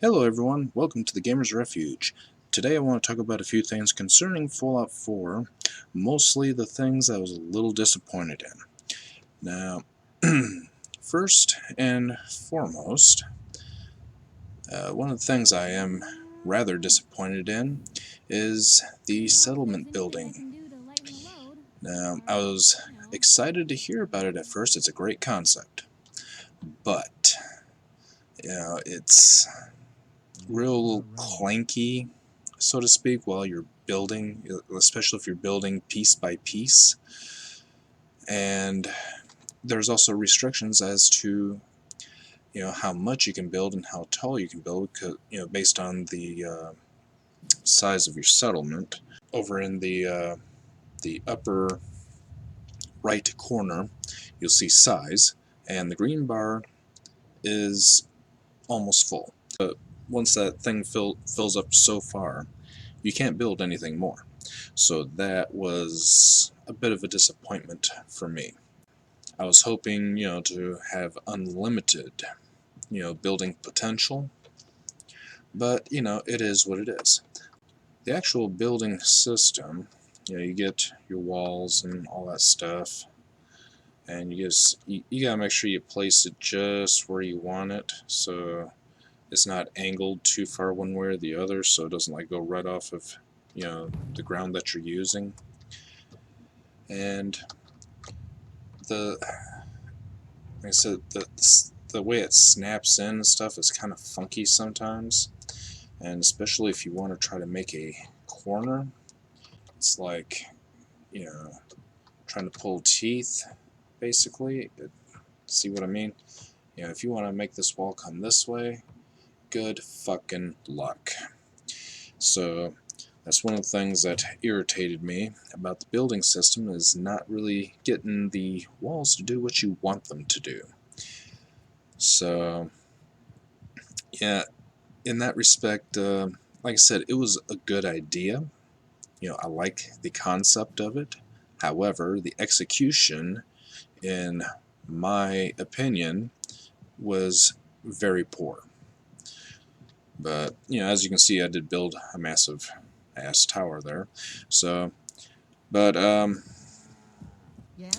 Hello everyone, welcome to the Gamer's Refuge. Today I want to talk about a few things concerning Fallout 4, mostly the things I was a little disappointed in. Now, first and foremost, one of the things I am rather disappointed in is the settlement building. Now, I was excited to hear about it at first. It's a great concept, but it's real clanky, so to speak, while you're building, especially if you're building piece by piece. And there's also restrictions as to how much you can build and how tall you can build, based on the size of your settlement. Over in the upper right corner, you'll see size, and the green bar is almost full. But once that thing fills up so far, you can't build anything more. So that was a bit of a disappointment for me. I was hoping, to have unlimited, building potential, but, it is what it is. The actual building system, you get your walls and all that stuff, and you gotta make sure you place it just where you want it, so it's not angled too far one way or the other, so it doesn't go right off of the ground that you're using. And like I said, the way it snaps in and stuff is kind of funky sometimes, and especially if you want to try to make a corner, it's like trying to pull teeth, basically. See what I mean? If you want to make this wall come this way, good fucking luck. So that's one of the things that irritated me about the building system, is not really getting the walls to do what you want them to do. So yeah, in that respect, like I said, it was a good idea. I like the concept of it. However, the execution, in my opinion, was very poor. But, as you can see, I did build a massive ass tower there. So, but, Yeah?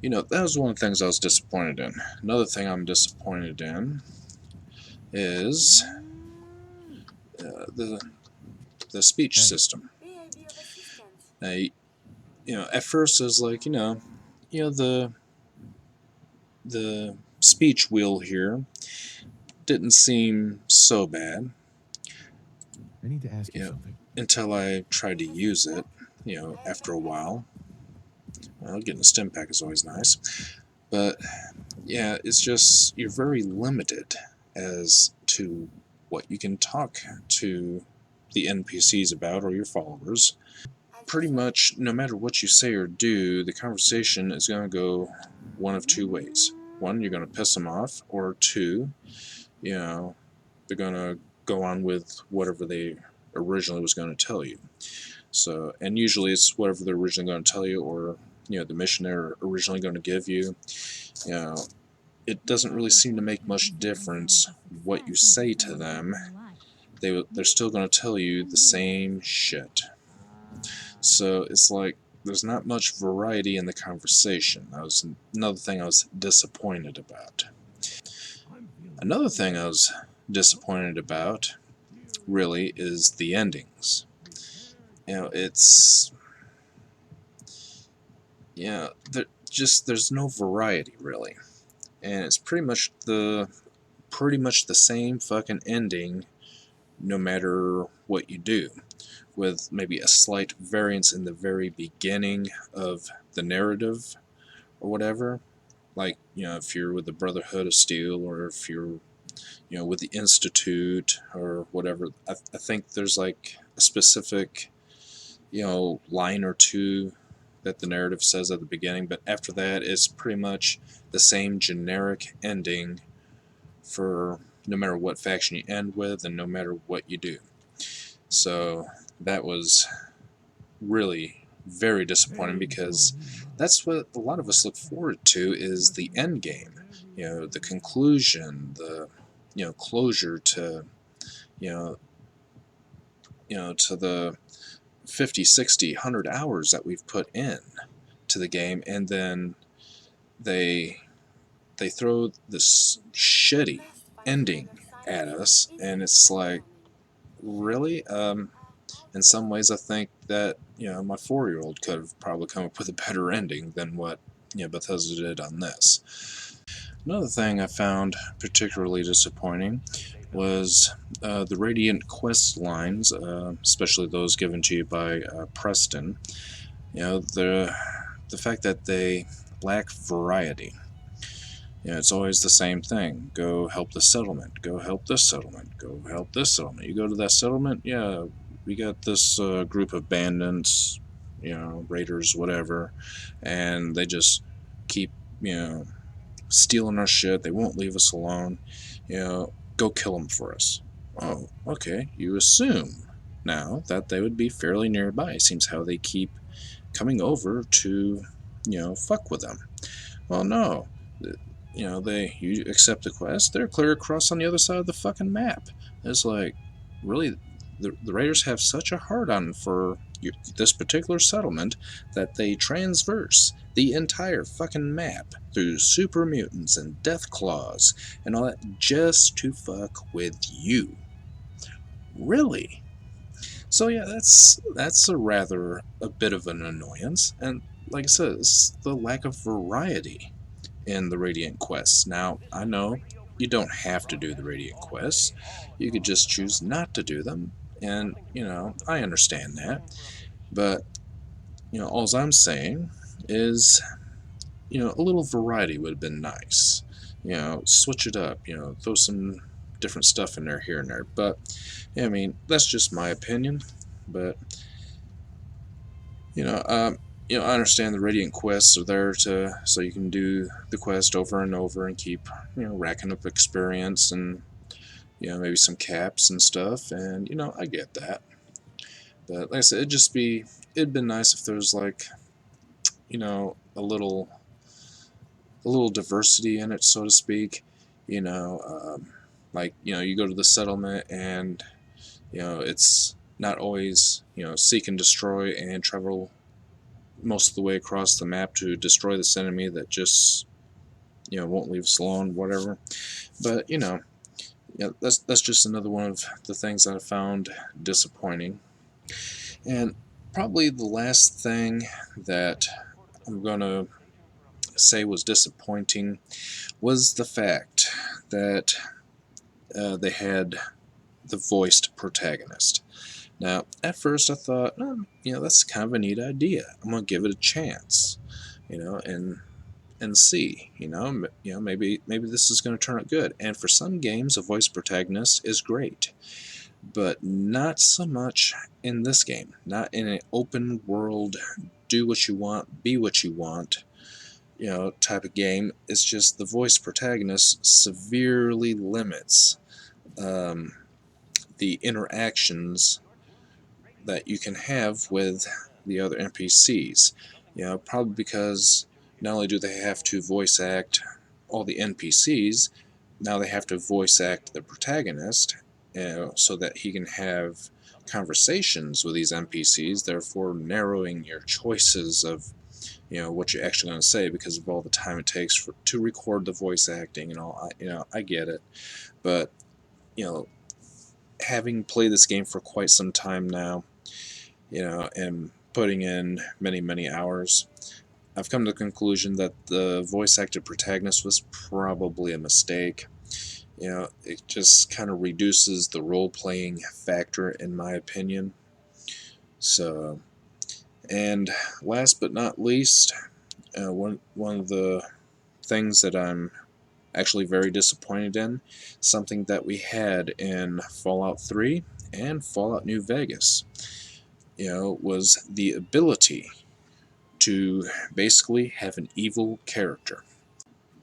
that was one of the things I was disappointed in. Another thing I'm disappointed in is the speech system. Now, at first I was like, the speech wheel here didn't seem so bad, I need to ask you something. until I tried to use it, after a while. Well, getting a stim pack is always nice, but yeah, it's just, you're very limited as to what you can talk to the NPCs about, or your followers. Pretty much, no matter what you say or do, the conversation is going to go one of two ways. One, you're going to piss them off, or two, they're going to go on with whatever they originally was going to tell you. So, and usually it's whatever they're originally going to tell you, or the mission they're originally going to give you. You know, it doesn't really seem to make much difference what you say to them. They're still going to tell you the same shit. So it's like there's not much variety in the conversation. That was another thing I was disappointed about. Another thing I was disappointed about, really, is the endings. It's there's no variety, really, and it's pretty much the same fucking ending no matter what you do, with maybe a slight variance in the very beginning of the narrative or whatever. Like, if you're with the Brotherhood of Steel, or if you're, with the Institute or whatever, I think there's like a specific, line or two that the narrative says at the beginning, but after that, it's pretty much the same generic ending for no matter what faction you end with and no matter what you do. So that was really very disappointing, because that's what a lot of us look forward to, is the end game. The conclusion, closure to you know to the 50, 60, 100 hours that we've put in to the game, and then they throw this shitty ending at us, and it's like, really? In some ways, I think that my 4-year-old could have probably come up with a better ending than what Bethesda did on this. Another thing I found particularly disappointing was the Radiant quest lines, especially those given to you by Preston. The fact that they lack variety. It's always the same thing. Go help the settlement. Go help this settlement. Go help this settlement. You go to that settlement, yeah, we got this group of bandits, raiders, whatever, and they just keep, stealing our shit. They won't leave us alone. Go kill them for us. Oh, okay. You assume now that they would be fairly nearby. Seems how they keep coming over to, fuck with them. Well, no. You accept the quest, they're clear across on the other side of the fucking map. It's like, really, the Raiders have such a hard-on for this particular settlement that they transverse the entire fucking map through super mutants and death claws and all that just to fuck with you. Really? So yeah, that's a bit of an annoyance, and like I said, it's the lack of variety in the Radiant quests. Now, I know you don't have to do the Radiant quests. You could just choose not to do them, and, I understand that. But, all I'm saying is, a little variety would have been nice. Switch it up, throw some different stuff in there here and there. But, yeah, I mean, that's just my opinion. But, you know, um, I understand the Radiant quests are there so you can do the quest over and over and keep, racking up experience and, maybe some caps and stuff. And, I get that. But like I said, it'd been nice if there was like, a little diversity in it, so to speak. Like, you go to the settlement and, it's not always, seek and destroy and travel most of the way across the map to destroy this enemy that just won't leave us alone, whatever. But that's just another one of the things that I found disappointing. And probably the last thing that I'm gonna say was disappointing was the fact that they had the voiced protagonist. Now, at first I thought, that's kind of a neat idea. I'm gonna give it a chance, and see, maybe this is gonna turn out good. And for some games, a voice protagonist is great, but not so much in this game. Not in an open world, do what you want, be what you want, type of game. It's just the voice protagonist severely limits um, the interactions that you can have with the other NPCs. Probably because not only do they have to voice act all the NPCs, now they have to voice act the protagonist, so that he can have conversations with these NPCs, therefore narrowing your choices of what you're actually going to say because of all the time it takes to record the voice acting and all. I get it, but having played this game for quite some time now, and putting in many hours, I've come to the conclusion that the voice acted protagonist was probably a mistake. It just kind of reduces the role-playing factor, in my opinion. So, and last but not least, one of the things that I'm actually very disappointed in, something that we had in Fallout 3 and Fallout New Vegas, was the ability to basically have an evil character.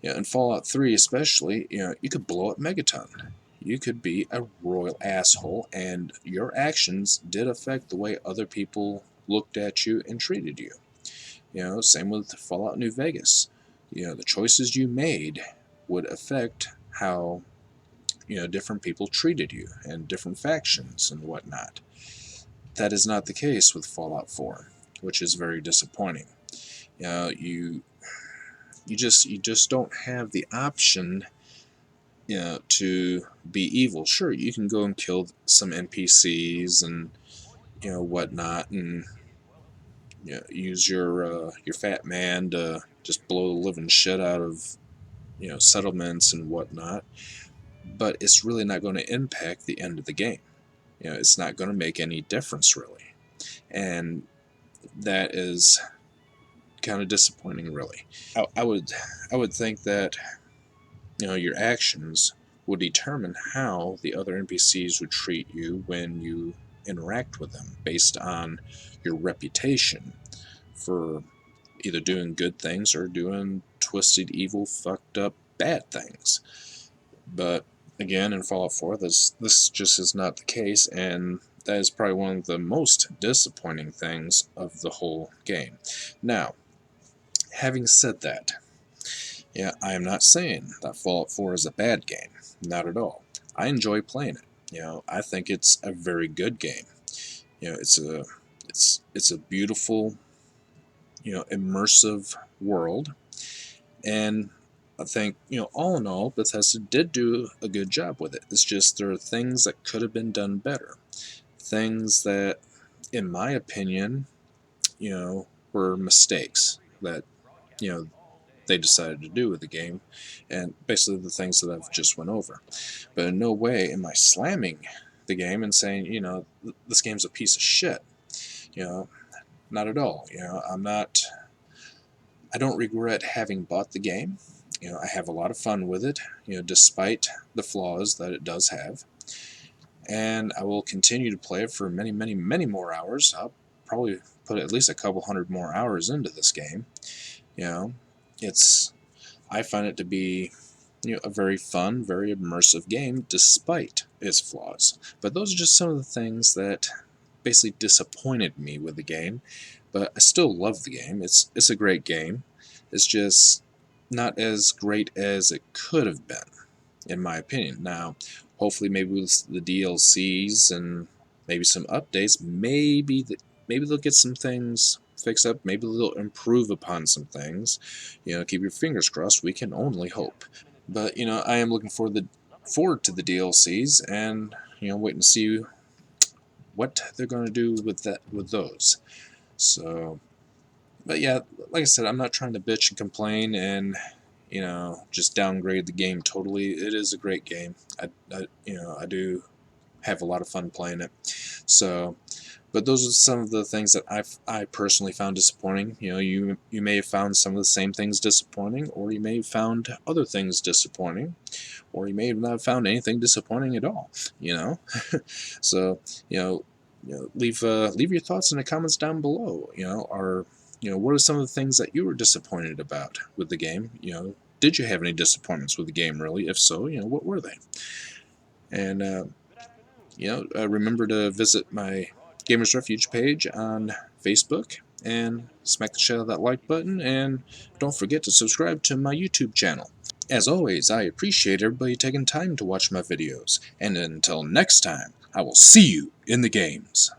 In Fallout 3 especially, you could blow up Megaton. You could be a royal asshole, and your actions did affect the way other people looked at you and treated you. Same with Fallout New Vegas. The choices you made would affect how different people treated you and different factions and whatnot. That is not the case with Fallout 4, which is very disappointing. You just don't have the option, to be evil. Sure, you can go and kill some NPCs and whatnot, and use your fat man to just blow the living shit out of settlements and whatnot. But it's really not going to impact the end of the game. It's not going to make any difference really, and that is kind of disappointing really. I would think that your actions would determine how the other NPCs would treat you when you interact with them, based on your reputation for either doing good things or doing twisted, evil, fucked up, bad things. But again, in Fallout 4, this just is not the case, and that is probably one of the most disappointing things of the whole game. Now, having said that, I am not saying that Fallout 4 is a bad game. Not at all. I enjoy playing it. I think it's a very good game. It's a beautiful, immersive world, and I think, all in all, Bethesda did do a good job with it. It's just there are things that could have been done better. Things that, in my opinion, were mistakes that, they decided to do with the game, and basically the things that I've just went over. But in no way am I slamming the game and saying, this game's a piece of shit. Not at all. I don't regret having bought the game. I have a lot of fun with it, despite the flaws that it does have. And I will continue to play it for many, many, many more hours. I'll probably put at least a couple hundred more hours into this game. I find it to be a very fun, very immersive game despite its flaws. But those are just some of the things that basically disappointed me with the game. But I still love the game. It's a great game. It's just not as great as it could have been, in my opinion. Now, hopefully maybe with the DLCs and maybe some updates, maybe they'll get some things fixed up, maybe they'll improve upon some things. Keep your fingers crossed, we can only hope. But I am looking forward to the DLCs, and waiting to see what they're going to do with those. So, but yeah, like I said, I'm not trying to bitch and complain and just downgrade the game totally. It is a great game. I do have a lot of fun playing it. So, but those are some of the things that I personally found disappointing. You may have found some of the same things disappointing, or you may have found other things disappointing, or you may have not found anything disappointing at all. So leave your thoughts in the comments down below. What are some of the things that you were disappointed about with the game? Did you have any disappointments with the game, really? If so, what were they? And remember to visit my Gamers Refuge page on Facebook and smack the shit out of that like button, and don't forget to subscribe to my YouTube channel. As always, I appreciate everybody taking time to watch my videos, and until next time, I will see you in the games.